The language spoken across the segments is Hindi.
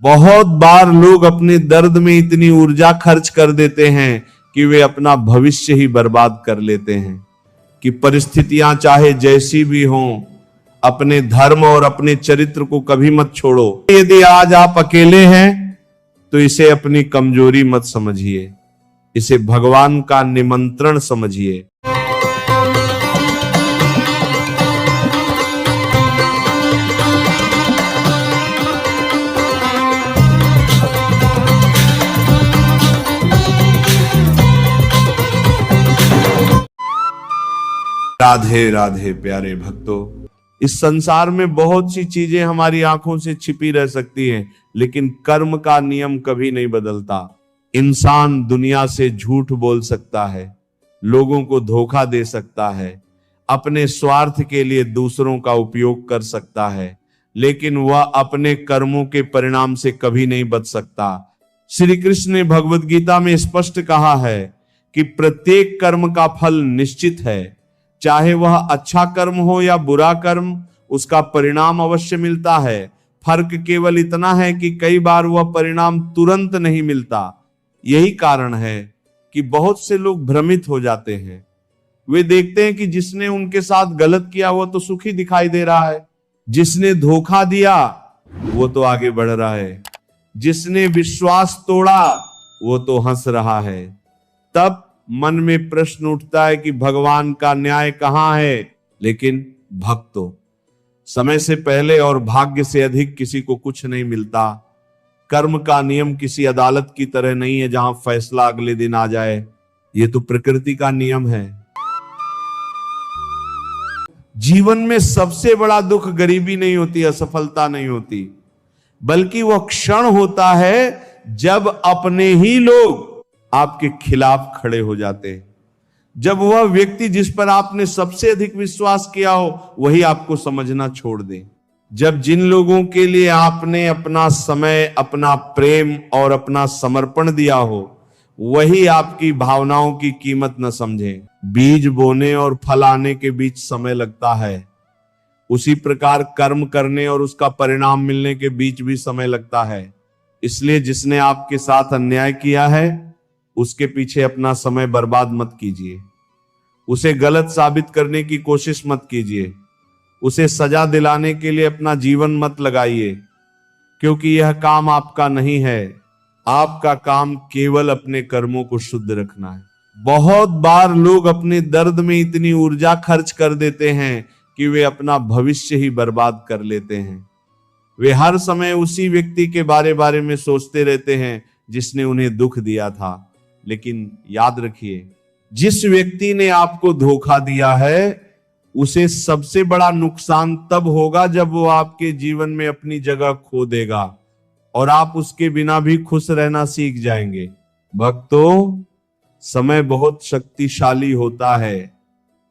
बहुत बार लोग अपने दर्द में इतनी ऊर्जा खर्च कर देते हैं कि वे अपना भविष्य ही बर्बाद कर लेते हैं। कि परिस्थितियां चाहे जैसी भी हों, अपने धर्म और अपने चरित्र को कभी मत छोड़ो। यदि आज आप अकेले हैं तो इसे अपनी कमजोरी मत समझिए, इसे भगवान का निमंत्रण समझिए। राधे राधे प्यारे भक्तों, इस संसार में बहुत सी चीजें हमारी आंखों से छिपी रह सकती हैं, लेकिन कर्म का नियम कभी नहीं बदलता। इंसान दुनिया से झूठ बोल सकता है, लोगों को धोखा दे सकता है, अपने स्वार्थ के लिए दूसरों का उपयोग कर सकता है, लेकिन वह अपने कर्मों के परिणाम से कभी नहीं बच सकता। श्री कृष्ण ने भगवत गीता में स्पष्ट कहा है कि प्रत्येक कर्म का फल निश्चित है, चाहे वह अच्छा कर्म हो या बुरा कर्म, उसका परिणाम अवश्य मिलता है। फर्क केवल इतना है कि कई बार वह परिणाम तुरंत नहीं मिलता। यही कारण है कि बहुत से लोग भ्रमित हो जाते हैं। वे देखते हैं कि जिसने उनके साथ गलत किया वो तो सुखी दिखाई दे रहा है, जिसने धोखा दिया वो तो आगे बढ़ रहा है, जिसने विश्वास तोड़ा वो तो हंस रहा है। तब मन में प्रश्न उठता है कि भगवान का न्याय कहां है। लेकिन भक्तों, समय से पहले और भाग्य से अधिक किसी को कुछ नहीं मिलता। कर्म का नियम किसी अदालत की तरह नहीं है जहां फैसला अगले दिन आ जाए। ये तो प्रकृति का नियम है। जीवन में सबसे बड़ा दुख गरीबी नहीं होती, असफलता नहीं होती, बल्कि वह क्षण होता है जब अपने ही लोग आपके खिलाफ खड़े हो जाते हैं। जब वह व्यक्ति जिस पर आपने सबसे अधिक विश्वास किया हो वही आपको समझना छोड़ दे। जब जिन लोगों के लिए आपने अपना समय, अपना प्रेम और अपना समर्पण दिया हो वही आपकी भावनाओं की कीमत न समझे। बीज बोने और फल आने के बीच समय लगता है, उसी प्रकार कर्म करने और उसका परिणाम मिलने के बीच भी समय लगता है। इसलिए जिसने आपके साथ अन्याय किया है उसके पीछे अपना समय बर्बाद मत कीजिए, उसे गलत साबित करने की कोशिश मत कीजिए, उसे सजा दिलाने के लिए अपना जीवन मत लगाइए, क्योंकि यह काम आपका नहीं है। आपका काम केवल अपने कर्मों को शुद्ध रखना है। बहुत बार लोग अपने दर्द में इतनी ऊर्जा खर्च कर देते हैं कि वे अपना भविष्य ही बर्बाद कर लेते हैं। वे हर समय उसी व्यक्ति के बारे में सोचते रहते हैं जिसने उन्हें दुख दिया था। लेकिन याद रखिए, जिस व्यक्ति ने आपको धोखा दिया है उसे सबसे बड़ा नुकसान तब होगा जब वो आपके जीवन में अपनी जगह खो देगा और आप उसके बिना भी खुश रहना सीख जाएंगे। भक्तों, समय बहुत शक्तिशाली होता है।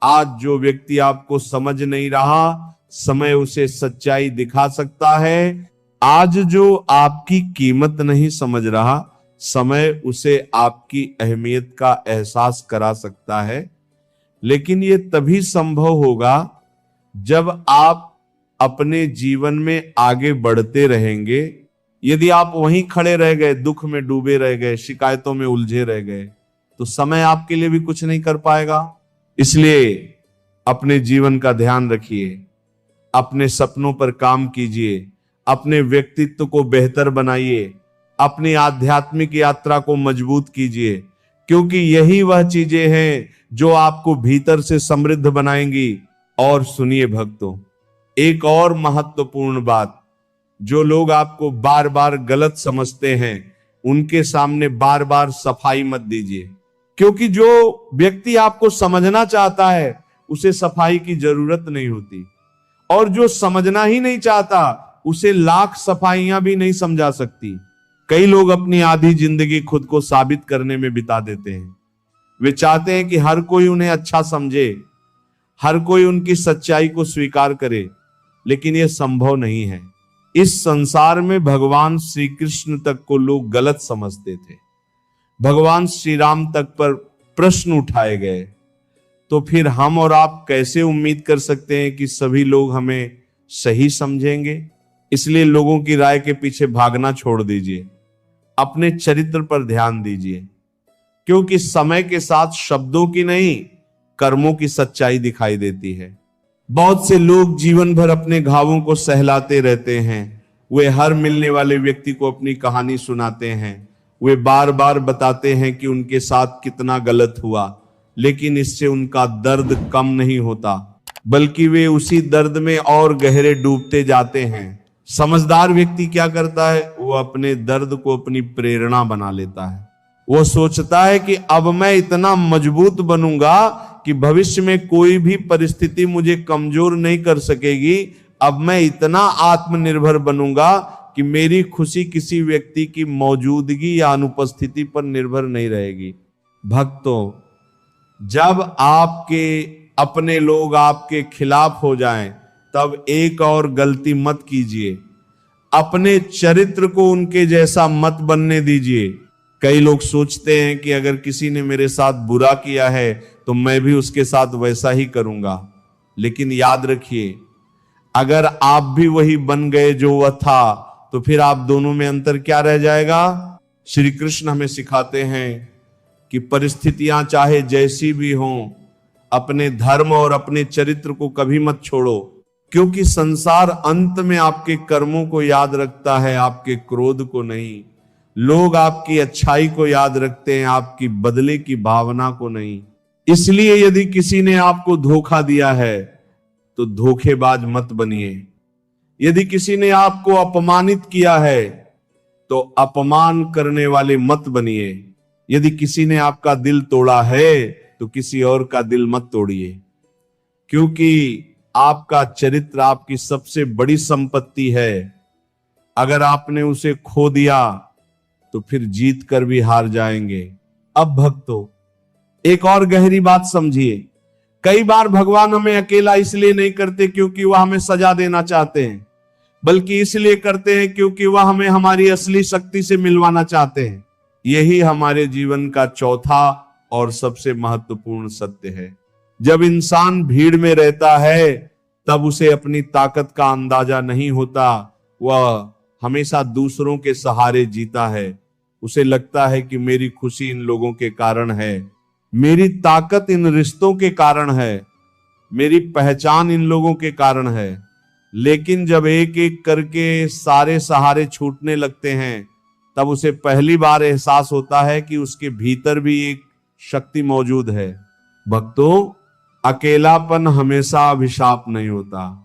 आज जो व्यक्ति आपको समझ नहीं रहा, समय उसे सच्चाई दिखा सकता है। आज जो आपकी कीमत नहीं समझ रहा, समय उसे आपकी अहमियत का एहसास करा सकता है। लेकिन यह तभी संभव होगा जब आप अपने जीवन में आगे बढ़ते रहेंगे। यदि आप वहीं खड़े रह गए, दुख में डूबे रह गए, शिकायतों में उलझे रह गए, तो समय आपके लिए भी कुछ नहीं कर पाएगा। इसलिए अपने जीवन का ध्यान रखिए, अपने सपनों पर काम कीजिए, अपने व्यक्तित्व को बेहतर बनाइए, अपनी आध्यात्मिक यात्रा को मजबूत कीजिए, क्योंकि यही वह चीजें हैं जो आपको भीतर से समृद्ध बनाएंगी। और सुनिए भक्तों, एक और महत्वपूर्ण बात, जो लोग आपको बार बार गलत समझते हैं उनके सामने बार बार सफाई मत दीजिए, क्योंकि जो व्यक्ति आपको समझना चाहता है उसे सफाई की जरूरत नहीं होती, और जो समझना ही नहीं चाहता उसे लाख सफाइयां भी नहीं समझा सकती। कई लोग अपनी आधी जिंदगी खुद को साबित करने में बिता देते हैं। वे चाहते हैं कि हर कोई उन्हें अच्छा समझे, हर कोई उनकी सच्चाई को स्वीकार करे, लेकिन यह संभव नहीं है। इस संसार में भगवान श्री कृष्ण तक को लोग गलत समझते थे, भगवान श्री राम तक पर प्रश्न उठाए गए, तो फिर हम और आप कैसे उम्मीद कर सकते हैं कि सभी लोग हमें सही समझेंगे? इसलिए लोगों की राय के पीछे भागना छोड़ दीजिए, अपने चरित्र पर ध्यान दीजिए, क्योंकि समय के साथ शब्दों की नहीं, कर्मों की सच्चाई दिखाई देती है। बहुत से लोग जीवन भर अपने घावों को सहलाते रहते हैं। वे हर मिलने वाले व्यक्ति को अपनी कहानी सुनाते हैं। वे बार बार बताते हैं कि उनके साथ कितना गलत हुआ, लेकिन इससे उनका दर्द कम नहीं होता, बल्कि वे उसी दर्द में और गहरे डूबते जाते हैं। समझदार व्यक्ति क्या करता है? वो अपने दर्द को अपनी प्रेरणा बना लेता है। वो सोचता है कि अब मैं इतना मजबूत बनूंगा कि भविष्य में कोई भी परिस्थिति मुझे कमजोर नहीं कर सकेगी। अब मैं इतना आत्मनिर्भर बनूंगा कि मेरी खुशी किसी व्यक्ति की मौजूदगी या अनुपस्थिति पर निर्भर नहीं रहेगी। भक्तों, जब आपके अपने लोग आपके खिलाफ हो जाएं, तब एक और गलती मत कीजिए, अपने चरित्र को उनके जैसा मत बनने दीजिए। कई लोग सोचते हैं कि अगर किसी ने मेरे साथ बुरा किया है तो मैं भी उसके साथ वैसा ही करूंगा, लेकिन याद रखिए, अगर आप भी वही बन गए जो वह था, तो फिर आप दोनों में अंतर क्या रह जाएगा? श्री कृष्ण हमें सिखाते हैं कि परिस्थितियां चाहे जैसी भी हों, अपने धर्म और अपने चरित्र को कभी मत छोड़ो, क्योंकि संसार अंत में आपके कर्मों को याद रखता है, आपके क्रोध को नहीं। लोग आपकी अच्छाई को याद रखते हैं, आपकी बदले की भावना को नहीं। इसलिए यदि किसी ने आपको धोखा दिया है तो धोखेबाज मत बनिए। यदि किसी ने आपको अपमानित किया है तो अपमान करने वाले मत बनिए। यदि किसी ने आपका दिल तोड़ा है तो किसी और का दिल मत तोड़िए, क्योंकि आपका चरित्र आपकी सबसे बड़ी संपत्ति है। अगर आपने उसे खो दिया तो फिर जीत कर भी हार जाएंगे। अब भक्तों, एक और गहरी बात समझिए। कई बार भगवान हमें अकेला इसलिए नहीं करते क्योंकि वह हमें सजा देना चाहते हैं, बल्कि इसलिए करते हैं क्योंकि वह हमें हमारी असली शक्ति से मिलवाना चाहते हैं। यही हमारे जीवन का चौथा और सबसे महत्वपूर्ण सत्य है। जब इंसान भीड़ में रहता है तब उसे अपनी ताकत का अंदाजा नहीं होता। वह हमेशा दूसरों के सहारे जीता है। उसे लगता है कि मेरी खुशी इन लोगों के कारण है, मेरी ताकत इन रिश्तों के कारण है, मेरी पहचान इन लोगों के कारण है। लेकिन जब एक एक करके सारे सहारे छूटने लगते हैं, तब उसे पहली बार एहसास होता है कि उसके भीतर भी एक शक्ति मौजूद है। भक्तों, अकेलापन हमेशा अभिशाप नहीं होता।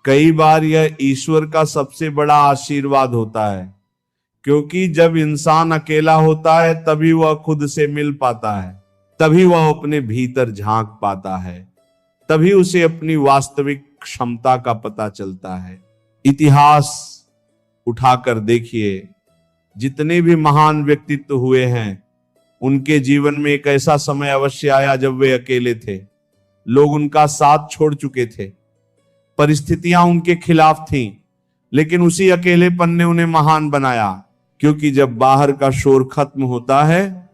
कई बार यह ईश्वर का सबसे बड़ा आशीर्वाद होता है, क्योंकि जब इंसान अकेला होता है तभी वह खुद से मिल पाता है, तभी वह अपने भीतर झांक पाता है, तभी उसे अपनी वास्तविक क्षमता का पता चलता है। इतिहास उठाकर देखिए, जितने भी महान व्यक्तित्व हुए हैं, उनके जीवन में एक ऐसा समय अवश्य आया जब वे अकेले थे। लोग उनका साथ छोड़ चुके थे, परिस्थितियां उनके खिलाफ थीं, लेकिन उसी अकेलेपन ने उन्हें महान बनाया। क्योंकि जब बाहर का शोर खत्म होता है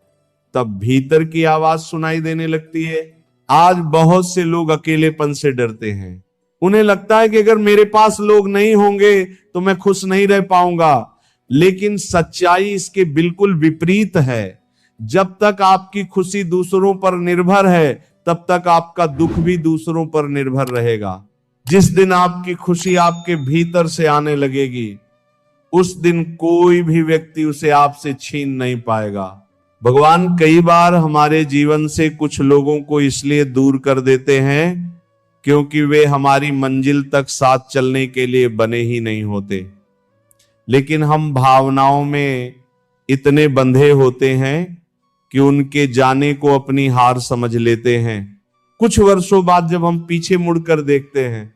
तब भीतर की आवाज सुनाई देने लगती है। आज बहुत से लोग अकेलेपन से डरते हैं। उन्हें लगता है कि अगर मेरे पास लोग नहीं होंगे तो मैं खुश नहीं रह पाऊंगा, लेकिन सच्चाई इसके बिल्कुल विपरीत है। जब तक आपकी खुशी दूसरों पर निर्भर है, तब तक आपका दुख भी दूसरों पर निर्भर रहेगा। जिस दिन आपकी खुशी आपके भीतर से आने लगेगी, उस दिन कोई भी व्यक्ति उसे आपसे छीन नहीं पाएगा। भगवान कई बार हमारे जीवन से कुछ लोगों को इसलिए दूर कर देते हैं क्योंकि वे हमारी मंजिल तक साथ चलने के लिए बने ही नहीं होते। लेकिन हम भावनाओं में इतने बंधे होते हैं कि उनके जाने को अपनी हार समझ लेते हैं। कुछ वर्षों बाद जब हम पीछे मुड़कर देखते हैं,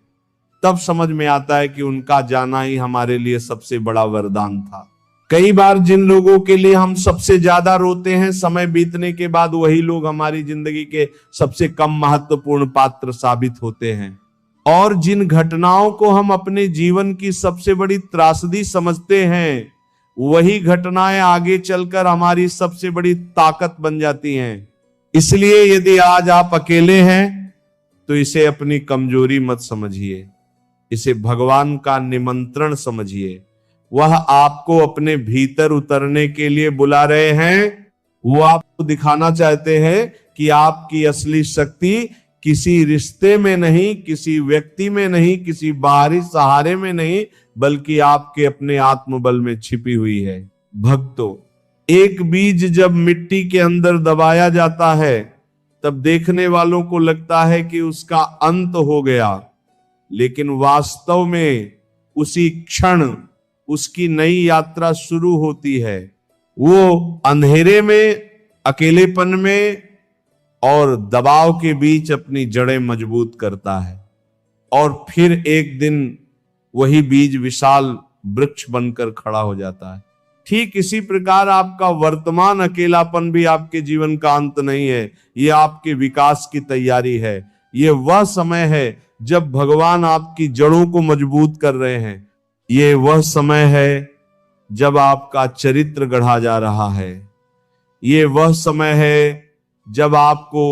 तब समझ में आता है कि उनका जाना ही हमारे लिए सबसे बड़ा वरदान था। कई बार जिन लोगों के लिए हम सबसे ज्यादा रोते हैं, समय बीतने के बाद वही लोग हमारी जिंदगी के सबसे कम महत्वपूर्ण पात्र साबित होते हैं। और जिन घटनाओं को हम अपने जीवन की सबसे बड़ी त्रासदी समझते हैं, वही घटनाएं आगे चलकर हमारी सबसे बड़ी ताकत बन जाती हैं। इसलिए यदि आज आप अकेले हैं तो इसे अपनी कमजोरी मत समझिए, इसे भगवान का निमंत्रण समझिए। वह आपको अपने भीतर उतरने के लिए बुला रहे हैं। वो आपको दिखाना चाहते हैं कि आपकी असली शक्ति किसी रिश्ते में नहीं, किसी व्यक्ति में नहीं, किसी बाहरी सहारे में नहीं, बल्कि आपके अपने आत्मबल में छिपी हुई है। भक्तों, एक बीज जब मिट्टी के अंदर दबाया जाता है तब देखने वालों को लगता है कि उसका अंत हो गया, लेकिन वास्तव में उसी क्षण उसकी नई यात्रा शुरू होती है। वो अंधेरे में, अकेलेपन में और दबाव के बीच अपनी जड़ें मजबूत करता है और फिर एक दिन वही बीज विशाल वृक्ष बनकर खड़ा हो जाता है। ठीक इसी प्रकार आपका वर्तमान अकेलापन भी आपके जीवन का अंत नहीं है, ये आपके विकास की तैयारी है। ये वह समय है जब भगवान आपकी जड़ों को मजबूत कर रहे हैं। ये वह समय है जब आपका चरित्र गढ़ा जा रहा है। ये वह समय है जब आपको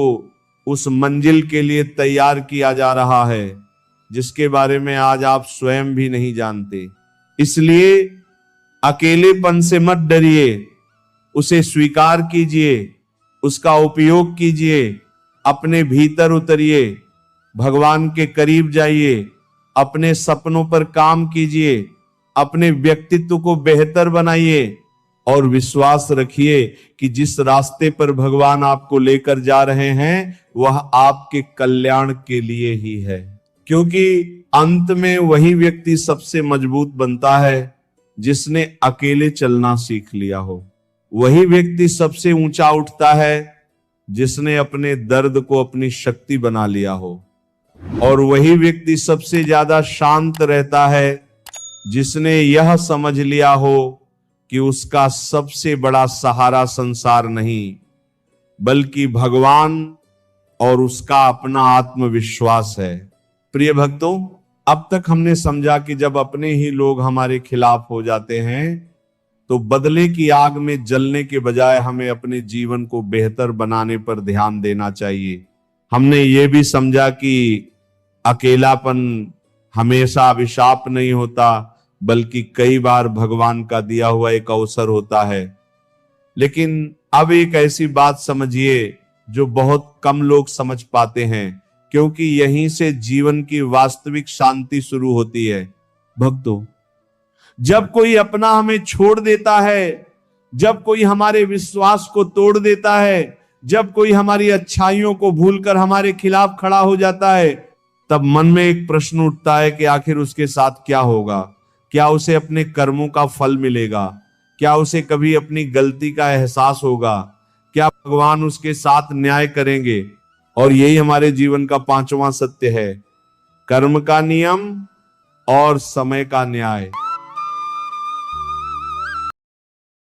उस मंजिल के लिए तैयार किया जा रहा है जिसके बारे में आज आप स्वयं भी नहीं जानते। इसलिए अकेलेपन से मत डरिए, उसे स्वीकार कीजिए, उसका उपयोग कीजिए, अपने भीतर उतरिए, भगवान के करीब जाइए, अपने सपनों पर काम कीजिए, अपने व्यक्तित्व को बेहतर बनाइए और विश्वास रखिए कि जिस रास्ते पर भगवान आपको लेकर जा रहे हैं वह आपके कल्याण के लिए ही है। क्योंकि अंत में वही व्यक्ति सबसे मजबूत बनता है जिसने अकेले चलना सीख लिया हो। वही व्यक्ति सबसे ऊंचा उठता है जिसने अपने दर्द को अपनी शक्ति बना लिया हो। और वही व्यक्ति सबसे ज्यादा शांत रहता है जिसने यह समझ लिया हो कि उसका सबसे बड़ा सहारा संसार नहीं बल्कि भगवान और उसका अपना आत्मविश्वास है। प्रिय भक्तों, अब तक हमने समझा कि जब अपने ही लोग हमारे खिलाफ हो जाते हैं तो बदले की आग में जलने के बजाय हमें अपने जीवन को बेहतर बनाने पर ध्यान देना चाहिए। हमने ये भी समझा कि अकेलापन हमेशा अभिशाप नहीं होता बल्कि कई बार भगवान का दिया हुआ एक अवसर होता है। लेकिन अब एक ऐसी बात समझिए जो बहुत कम लोग समझ पाते हैं, क्योंकि यहीं से जीवन की वास्तविक शांति शुरू होती है। भक्तों, जब कोई अपना हमें छोड़ देता है, जब कोई हमारे विश्वास को तोड़ देता है, जब कोई हमारी अच्छाइयों को भूलकर हमारे खिलाफ खड़ा हो जाता है, तब मन में एक प्रश्न उठता है कि आखिर उसके साथ क्या होगा। क्या उसे अपने कर्मों का फल मिलेगा? क्या उसे कभी अपनी गलती का एहसास होगा? क्या भगवान उसके साथ न्याय करेंगे? और यही हमारे जीवन का 5वां सत्य है, कर्म का नियम और समय का न्याय।